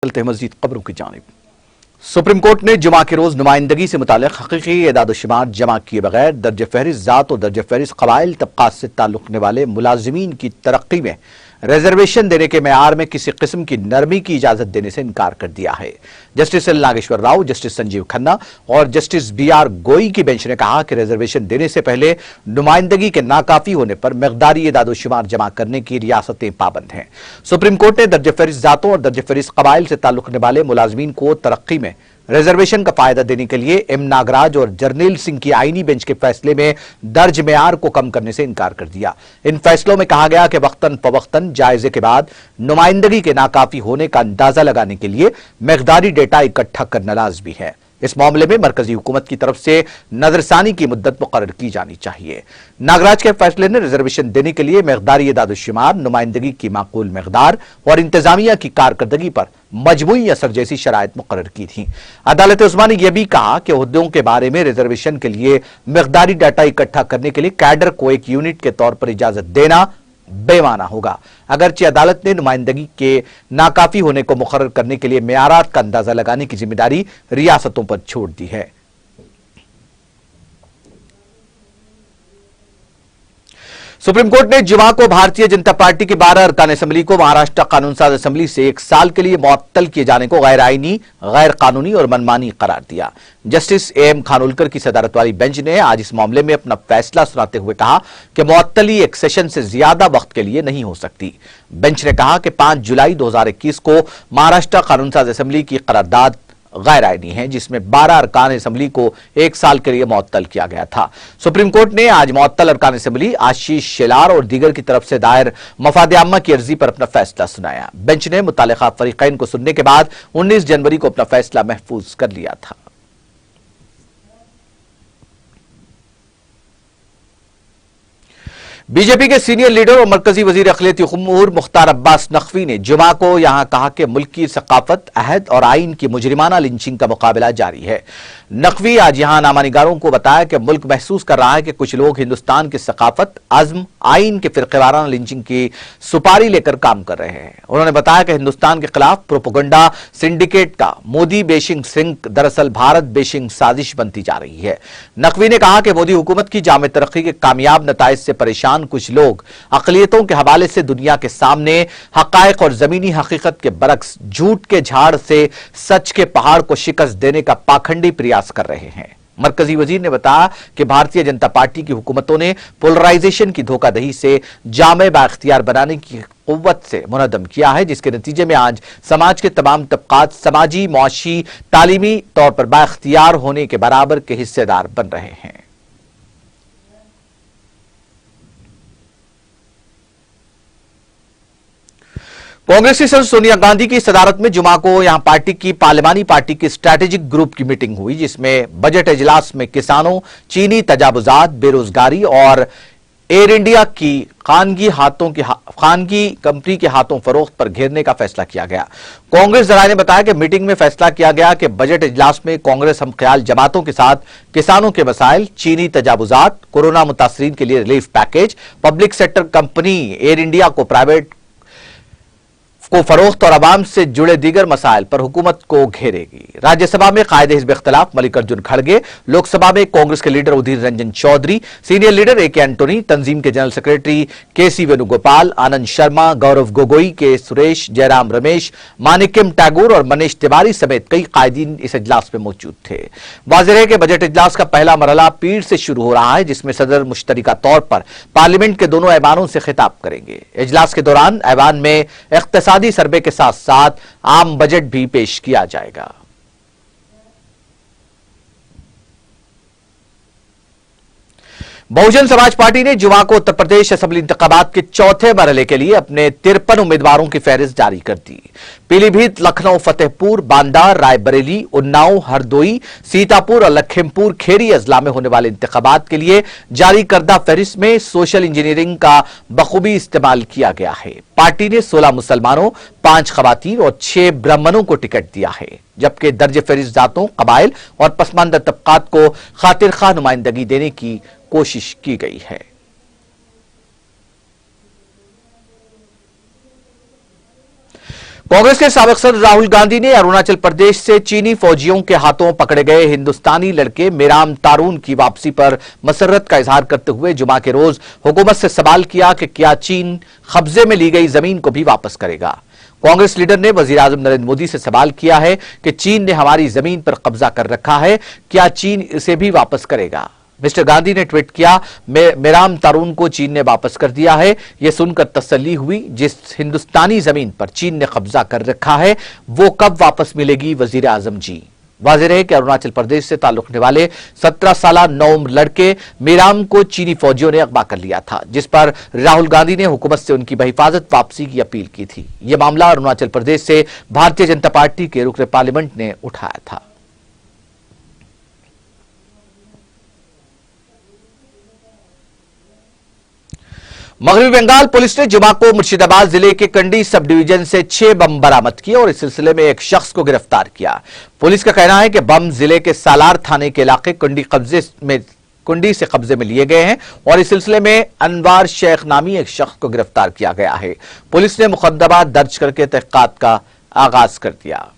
चलते हैं मजीद खबरों की जानिब। सुप्रीम कोर्ट ने जुमा के रोज नुमाइंदगी से मुतालिक हकीकी एदाद-ओ-शुमार जमा किए बगैर दर्ज फहरिस्त जात और दर्ज फहरिस्त कबाइल तबकात से ताल्लुक रखने वाले मुलाजिमीन की तरक्की में रिजर्वेशन देने के मेयार में किसी किस्म की नरमी की इजाजत देने से इनकार कर दिया है। Justice L Nageswara Rao, justice Sanjiv Khanna और जस्टिस बी.आर. गोई की बेंच ने कहा कि रिजर्वेशन देने से पहले नुमाइंदगी के नाकाफी होने पर मकदारी एदाद-ओ-शुमार जमा करने की रियासतें पाबंद हैं। सुप्रीम कोर्ट ने दर्ज फहरिस्त जातों और दर्ज फहरिस्त कबाइल से ताल्लुक रखने वाले मुलाजिमीन को तरक्की में रिजर्वेशन का फायदा देने के लिए एम नागराज और जर्नैल सिंह की आईनी बेंच के फैसले में दर्ज मेयार को कम करने से इनकार कर दिया। इन फैसलों में कहा गया कि वक्तन फवक्तन जायजे के बाद नुमाइंदगी के नाकाफी होने का अंदाजा लगाने के लिए मकदारी डेटा इकट्ठा करना लाजमी है। इस मामले में मरकजी हुकूमत की तरफ से नजरसानी की मुद्दत मुकर्रर की जानी चाहिए। नागराज के फैसले ने रिजर्वेशन देने के लिए मकदारी एदाद-ओ-शुमार, नुमाइंदगी की माकूल मकदार और इंतजामिया की कारकर्दगी पर मजमूई असर जैसी शराइत मुकर्रर की थी। अदालत उस्मा ने यह भी कहा कि ओहदों के बारे में रिजर्वेशन के लिए मकदारी डाटा इकट्ठा करने के लिए कैडर को एक यूनिट के तौर पर इजाजत देना बेमाना होगा। अगरचे अदालत ने नुमाइंदगी के नाकाफी होने को मुकर्रर करने के लिए मेयारात का अंदाजा लगाने की जिम्मेदारी रियासतों पर छोड़ दी है। सुप्रीम कोर्ट ने जुमा को भारतीय जनता पार्टी की 12 अरकान असेंबली को महाराष्ट्र कानून साज असेंबली से 1 साल के लिए मुअत्तल किए जाने को गैर आईनी, गैर कानूनी और मनमानी करार दिया। Justice AM. खानोलकर की सदारत वाली बेंच ने आज इस मामले में अपना फैसला सुनाते हुए कहा कि मुअत्तली एक सेशन से ज्यादा वक्त के लिए नहीं हो सकती। बेंच ने कहा कि 5 जुलाई 2021 को महाराष्ट्र कानून साज असेंबली की करारदाद गैर आईनी है, जिसमें 12 अरकान असेंबली को 1 साल के लिए मुअत्तल किया गया था। सुप्रीम कोर्ट ने आज मुअत्तल अरकान असेंबली आशीष शेलार और दीगर की तरफ से दायर मफाद आम्मा की अर्जी पर अपना फैसला सुनाया। बेंच ने मुतालिका फरीकैन को सुनने के बाद 19 जनवरी को अपना फैसला महफूज कर लिया था। बीजेपी के सीनियर लीडर और मरकजी वजीर अखिलती उमूर मुख्तार अब्बास नकवी ने जुमा को यहां कहा कि मुल्क की सकाफत, अहद और आइन की मुजरिमाना लिंचिंग का मुकाबला जारी है। नकवी आज यहां नामानिगारों को बताया कि मुल्क महसूस कर रहा है कि कुछ लोग हिंदुस्तान की सकाफत, अज़्म, आइन के फिरक़ेवाराना लिंचिंग की सुपारी लेकर काम कर रहे हैं। उन्होंने बताया कि हिंदुस्तान के खिलाफ प्रोपोगंडा सिंडिकेट का मोदी बेशिंग सिंक दरअसल भारत बेशिंग साजिश बनती जा रही है। नकवी ने कहा कि मोदी हुकूमत की जामे तरक्की के कामयाब नताइज से परेशान कुछ लोग अक़लियतों के हवाले से दुनिया के सामने हक़ाइक़ और जमीनी हकीकत के बरक्स झूठ के झाड़ से सच के पहाड़ को शिकस्त देने का पाखंडी प्रयास कर रहे हैं। मरकजी वजीर ने बताया कि भारतीय जनता पार्टी की हुकूमतों ने पोलराइजेशन की धोखाधही से जामे बाइख्तियार बनाने की कुव्वत से मुनद्दम किया है, जिसके नतीजे में आज समाज के तमाम तबकात समाजी, मुआशी, तालीमी तौर पर बाइख्तियार होने के बराबर के हिस्सेदार बन रहे हैं। कांग्रेस की सदस्य सोनिया गांधी की सदारत में जुमा को यहां पार्टी की पार्लिमानी पार्टी की स्ट्रैटेजिक ग्रुप की मीटिंग हुई, जिसमें बजट इजलास में किसानों, चीनी तजावुजात, बेरोजगारी और एयर इंडिया की खानगी कंपनी के हाथों फरोख्त पर घेरने का फैसला किया गया। कांग्रेस जराये ने बताया कि मीटिंग में फैसला किया गया कि बजट इजलास में कांग्रेस हमख्याल जमातों के साथ किसानों के मसाइल, चीनी तजावुजात, कोरोना मुतासरीन के लिए relief package, public sector company air India को प्राइवेट को फरोख्त और अवाम से जुड़े दीगर मसाइल पर हुकूमत को घेरेगी। राज्यसभा में कायदे हिज़्ब इख्तिलाफ मल्लिकार्जुन खड़गे, लोकसभा में कांग्रेस के leader Udhir Ranjan Chowdhury, senior leader A K. Antony, तंजीम के general secretary K C. Venugopal, Anand Sharma, Gaurav Gogoi, K Suresh, Jairam Ramesh, मानिक्यम Tagore और मनीष तिवारी समेत कई कायदीन इस इजलास में मौजूद थे। वाज़ेह है कि बजट इजलास का पहला मरहला पीर से शुरू हो रहा है, जिसमें सदर मुश्तरिका तौर पर पार्लियामेंट के दोनों ऐवानों से खिताब करेंगे। इजलास के दौरान ऐवान में इख्तिसादी सर्वे के साथ साथ आम बजट भी पेश किया जाएगा। बहुजन समाज पार्टी ने जुमा को उत्तर प्रदेश असेंबली इंतखाबात के चौथे मरहले के लिए अपने 53 उम्मीदवारों की फहरिस्त जारी कर दी। पीलीभीत, लखनऊ, फतेहपुर, बांदा, रायबरेली, उन्नाव, हरदोई, सीतापुर और लखीमपुर खेरी अजला में होने वाले इंतखाबात के लिए जारी करदा फहरिस्त में सोशल इंजीनियरिंग का बखूबी इस्तेमाल किया गया है। पार्टी ने 16 मुसलमानों, 5 खवातीन और 6 ब्राह्मणों को टिकट दिया है, जबकि दर्ज फहरिस्त जातों, कबाइल और पसमानदा तबकात को खातिर खा नुमाइंदगी देने की कोशिश की गई है। कांग्रेस के साबिक सदर राहुल गांधी ने अरुणाचल प्रदेश से चीनी फौजियों के हाथों पकड़े गए हिंदुस्तानी लड़के मेराम तारून की वापसी पर मसर्रत का इजहार करते हुए जुमा के रोज हुकूमत से सवाल किया कि क्या चीन कब्जे में ली गई जमीन को भी वापस करेगा। कांग्रेस लीडर ने वजीर आजम नरेंद्र मोदी से सवाल किया है कि चीन ने हमारी जमीन पर कब्जा कर रखा है, क्या चीन इसे भी वापस करेगा। मिस्टर गांधी ने ट्वीट किया, मेराम तारून को चीन ने वापस कर दिया है। यह सुनकर तसल्ली हुई। जिस हिंदुस्तानी जमीन पर चीन ने कब्जा कर रखा है वो कब वापस मिलेगी वजीर आजम जी। वाज़ेह है कि अरुणाचल प्रदेश से ताल्लुक रखने वाले 17 साल नौ लड़के मेराम को चीनी फौजियों ने अगवा कर लिया था, जिस पर राहुल गांधी ने हुकूमत से उनकी बहिफाजत वापसी की अपील की थी। यह मामला अरुणाचल प्रदेश से भारतीय जनता पार्टी के रुकन पार्लियामेंट ने उठाया था। मगरबी बंगाल पुलिस ने जुमा को मुर्शिदाबाद जिले के कंडी सब डिवीजन से 6 बम बरामद किए और इस सिलसिले में एक शख्स को गिरफ्तार किया। पुलिस का कहना है कि बम जिले के सालार थाने के इलाके कुंडी से कब्जे में लिए गए हैं और इस सिलसिले में अनवार शेख नामी एक शख्स को गिरफ्तार किया गया है। पुलिस ने मुकदमा दर्ज करके तहकीकात का आगाज कर दिया।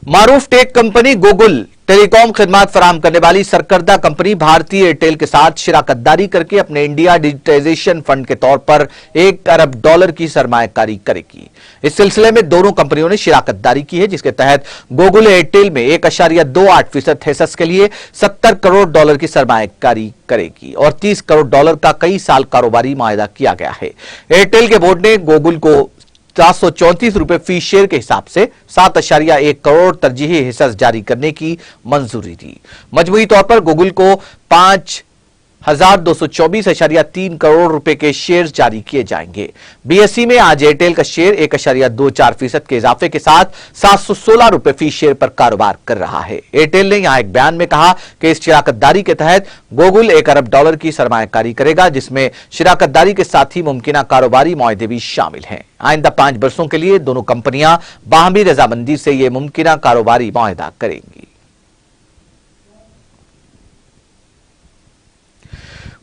मारूफ टेक कंपनी गूगल टेलीकॉम खिदमात फराहम करने वाली सरकर्दा कंपनी भारतीय एयरटेल के साथ शिराकतदारी करके अपने इंडिया डिजिटाइजेशन फंड के तौर पर $1 अरब की सरमायाकारी करेगी। इस सिलसिले में दोनों कंपनियों ने शिराकतदारी की है, जिसके तहत गूगल एयरटेल में 1.28% हिस्सा के लिए $70 करोड़ की सरमायाकारी करेगी और $30 करोड़ का कई साल कारोबारी माहिदा किया गया है। एयरटेल के बोर्ड ने गूगल को 434 रुपए फी शेयर के हिसाब से 7.1 करोड़ तरजीही हिस्सा जारी करने की मंजूरी दी। मजमूई तौर पर गूगल को 5,224.3 करोड़ रुपए के शेयर जारी किए जाएंगे। बीएसई में आज एयरटेल का शेयर 1.24% के इजाफे के साथ 716 रुपए फी शेयर पर कारोबार कर रहा है। एयरटेल ने यहां एक बयान में कहा कि इस शिराकतदारी के तहत गूगल $1 अरब की सरमायाकारी करेगा, जिसमें शिराकतदारी के साथ ही मुमकिन कारोबारी मुआहदे भी शामिल हैं। आइंदा 5 वर्षों के लिए दोनों कंपनियां बाहमी रजामंदी से यह मुमकिन कारोबारी मुआहदा करेंगी।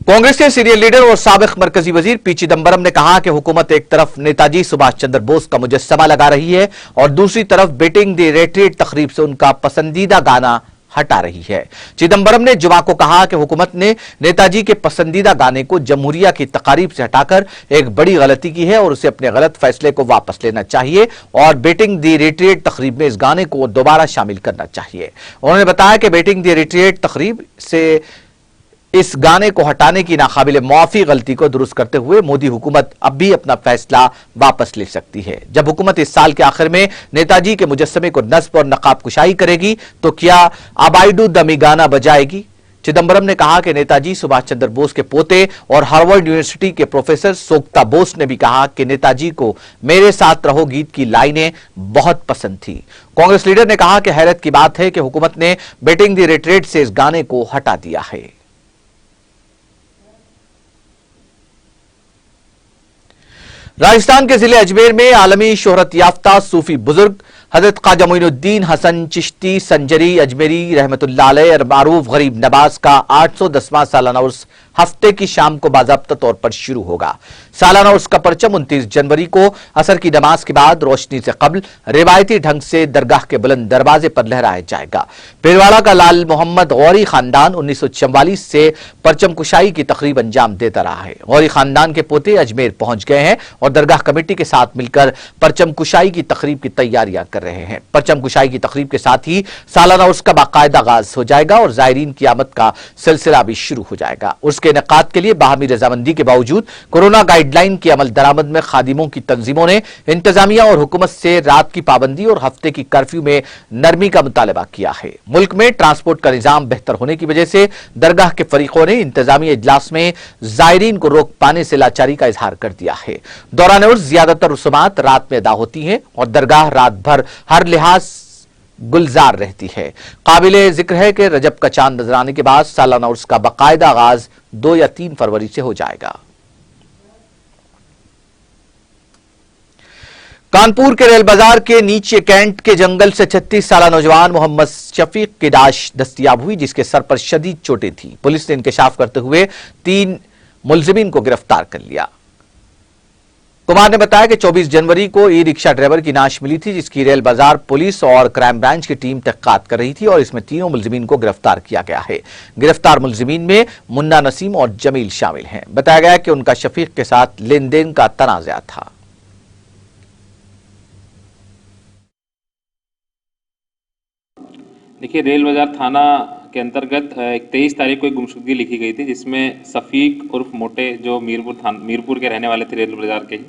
कांग्रेस के सीनियर लीडर और साबिक मरकजी वजीर पी चिदंबरम ने कहा कि हुकूमत एक तरफ नेताजी सुभाष चंद्र बोस का मुजस्समा लगा रही है और दूसरी तरफ बेटिंग द रिट्रीट तकरीब से उनका पसंदीदा गाना हटा रही है। चिदंबरम ने जुमा को कहा कि हुकूमत ने नेताजी के पसंदीदा गाने को जमहूरिया की तकारीब से हटाकर एक बड़ी गलती की है और उसे अपने गलत फैसले को वापस लेना चाहिए और बेटिंग द रिट्रीट तकरीब में इस गाने को दोबारा शामिल करना चाहिए। उन्होंने बताया कि बेटिंग द रिट्रीट तकरीब से इस गाने को हटाने की नाकाबिले मुआफी गलती को दुरुस्त करते हुए मोदी हुकूमत अब भी अपना फैसला वापस ले सकती है। जब हुकूमत इस साल के आखिर में नेताजी के मुजस्समे को नस्ब और नकाब कुशाई करेगी तो क्या आबाइडू दमी गाना बजाएगी। चिदंबरम ने कहा कि नेताजी सुभाष चंद्र बोस के पोते और हार्वर्ड यूनिवर्सिटी के प्रोफेसर सोक्ता बोस ने भी कहा कि नेताजी को मेरे साथ रहो गीत की लाइनें बहुत पसंद थी। कांग्रेस लीडर ने कहा कि हैरत की बात है कि हुकूमत ने बेटिंग द रिट्रीट से इस गाने को हटा दिया है। राजस्थान के जिले अजमेर में आलमी शोहरत याफ्ता सूफी बुजुर्ग हजरत ख्वाजा मोइनुद्दीन हसन चिश्ती संजरी अजमेरी रहमतुल्लाह अलैह और मारूफ गरीब नवाज का 810वां सालाना उर्स हफ्ते की शाम को बाज़ाब्ता तौर पर शुरू होगा। सालाना उर्स का परचम 29 जनवरी को असर की नमाज के बाद रोशनी से कबल रिवायती ढंग से दरगाह के बुलंद दरवाजे पर लहराया जाएगा। पीरवाड़ा का लाल मोहम्मद गौरी खानदान 1944 से परचम कुशाई की तकरीब अंजाम देता रहा है। गौरी खानदान के पोते अजमेर पहुंच गए हैं और दरगाह कमेटी के साथ मिलकर परचम कुशाई की तकरीब की तैयारियां कर रहे हैं। परचम कुशाई की तकरीब के साथ ही सालाना उर्स का बाकायदा आगाज हो जाएगा और जायरीन की आमद का सिलसिला भी शुरू हो जाएगा। उर्स के इनेकाद के लिए बाहमी रजामंदी के बावजूद कोरोना गाइडलाइन की अमल दरामद में खादिमों की तंजीमों ने इंतजामिया और हुकूमत से रात की पाबंदी और हफ्ते की कर्फ्यू में नरमी का मुतालबा किया है। मुल्क में ट्रांसपोर्ट का निजाम बेहतर होने की वजह से दरगाह के फरीकों ने इंतजामी इजलास में जायरीन को रोक पाने से लाचारी का इजहार कर दिया है। दौरान उर्स ज्यादातर रसूमात रात में अदा होती हैं और दरगाह रात भर हर लिहाज गुलजार रहती है। काबिले जिक्र है कि रजब का चांद नजर आने के बाद सालाना उर्स का बाकायदा आगाज 2 या 3 फरवरी से हो जाएगा। कानपुर के रेल बाजार के नीचे कैंट के जंगल से 36 साल नौजवान मोहम्मद शफीक की लाश दस्तयाब हुई, जिसके सर पर शदीद चोटें थी। पुलिस ने इंकशाफ करते हुए 3 मुलजिमीन को गिरफ्तार कर लिया। कुमार ने बताया कि 24 जनवरी को ई रिक्शा ड्राइवर की लाश मिली थी, जिसकी रेल बाजार पुलिस और क्राइम ब्रांच की टीम तहकीकात कर रही थी और इसमें तीनों मुलजिमीन को गिरफ्तार किया गया है। गिरफ्तार मुलजिमीन में मुन्ना नसीम और जमील शामिल हैं। बताया गया कि उनका शफीक के साथ लेन देन का तनाज़ा था। देखिए, रेल बाजार थाना के अंतर्गत 23 तारीख को एक गुमशुदगी लिखी गई थी, जिसमें सफ़ीक उर्फ मोटे, जो मीरपुर के रहने वाले थे, रेल बाजार के ही,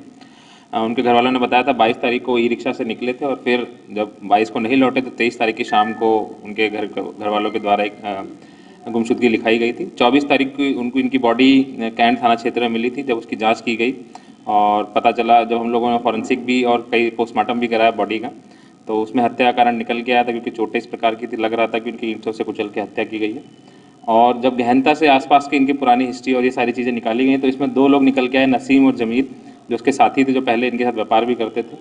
उनके घर वालों ने बताया था 22 तारीख को ई रिक्शा से निकले थे और फिर जब 22 को नहीं लौटे तो 23 तारीख की शाम को उनके घर वालों के द्वारा एक गुमशुदगी लिखाई गई थी। 24 तारीख को इनकी बॉडी कैंट थाना क्षेत्र में मिली थी। जब उसकी जाँच की गई और पता चला, जब हम लोगों ने फॉरेंसिक भी और कई पोस्टमार्टम भी कराया बॉडी का, तो उसमें हत्या का कारण निकल के आया था, क्योंकि चोटें इस प्रकार की थी, लग रहा था कि उनकी ईंटों से कुचल के हत्या की गई है। और जब गहनता से आसपास की इनकी पुरानी हिस्ट्री और ये सारी चीज़ें निकाली गई, तो इसमें 2 लोग निकल के आए, नसीम और जमील, जो उसके साथी थे, जो पहले इनके साथ व्यापार भी करते थे।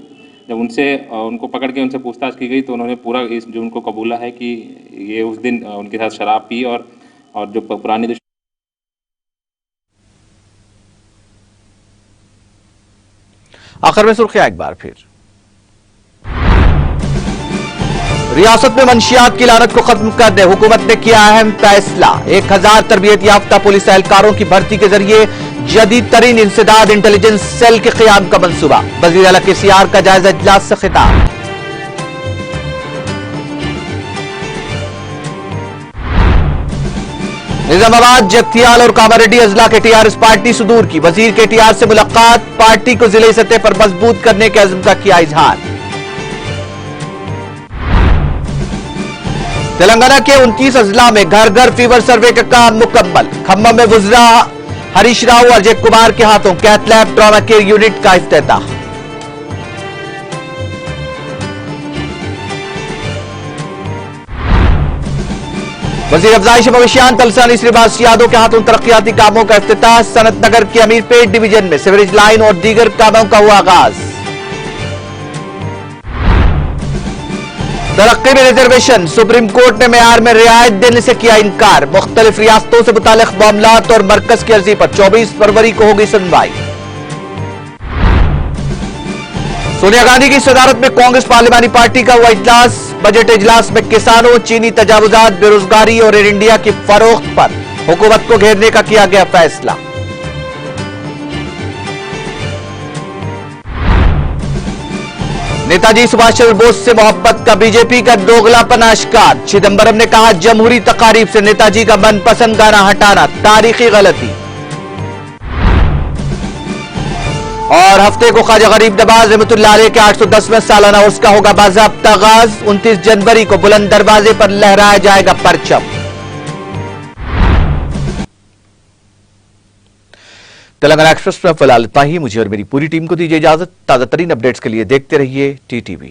जब उनको पकड़ के उनसे पूछताछ की गई तो उन्होंने पूरा जो उनको कबूला है कि ये उस दिन उनके साथ शराब पी और जो पुरानी आखिर में सुर्खियां एक बार फिर। रियासत में मंशियात की लानत को खत्म करने हुकूमत ने किया अहम फैसला। 1000 तरबियत याफ्ता पुलिस एहलकारों की भर्ती के जरिए जदीद तरीन इंसदाद इंटेलिजेंस सेल के क़याम का मंसूबा। वज़ीर आला KCR का जायजा इजलास से खिताब। निजामाबाद, जगतियाल और कामारेड्डी अजला के TRS पार्टी सुदूर की। वजीर KTR से मुलाकात, पार्टी को जिले सतह पर मजबूत करने के अज़्म का किया इजहार। तेलंगाना के 29 अजला में घर घर फीवर सर्वे का काम मुकम्मल। खम्मम में वुज़रा हरीश राव और अजय कुमार के हाथों cath lab trauma care unit का इफ्तिताह। वजीर अफजाइश भविष्यान तलसानी श्रीवास यादव के हाथों तरक्याती कामों का इफ्तिताह। सनत नगर के अमीरपेट डिवीजन में सीवरेज लाइन और दीगर कामों का हुआ आगाज। तरक्की में रिजर्वेशन, सुप्रीम कोर्ट ने मेयार में रियायत देने से किया इनकार। मुख्तलिफ रियासतों से मुतालिक मामलात और मरकज की अर्जी पर 24 फरवरी को होगी सुनवाई। सोनिया गांधी की सदारत में कांग्रेस पार्लिमानी पार्टी का हुआ इजलास। बजट इजलास में किसानों, चीनी तजावुजात, बेरोजगारी और एयर इंडिया की फरोख्त पर हुकूमत को घेरने का किया गया फैसला। नेताजी सुभाष चंद्र बोस से मोहब्बत का बीजेपी का दोगलापन आश्कार। चिदंबरम ने कहा, जमहूरी तकारीब से नेताजी का मनपसंद गाना हटाना तारीखी गलती। और हफ्ते को ख्वाजा गरीब नवाज रहमतुल्लाह अलैह के 810वें सालाना उर्स का होगा बाज़ाब्ता आगाज। 29 जनवरी को बुलंद दरवाजे पर लहराया जाएगा परचम। तेलंगाना एक्सप्रेस में फिलहाल इतना ही। मुझे और मेरी पूरी टीम को दीजिए इजाजत। ताजा तरीन अपडेट्स के लिए देखते रहिए TTV।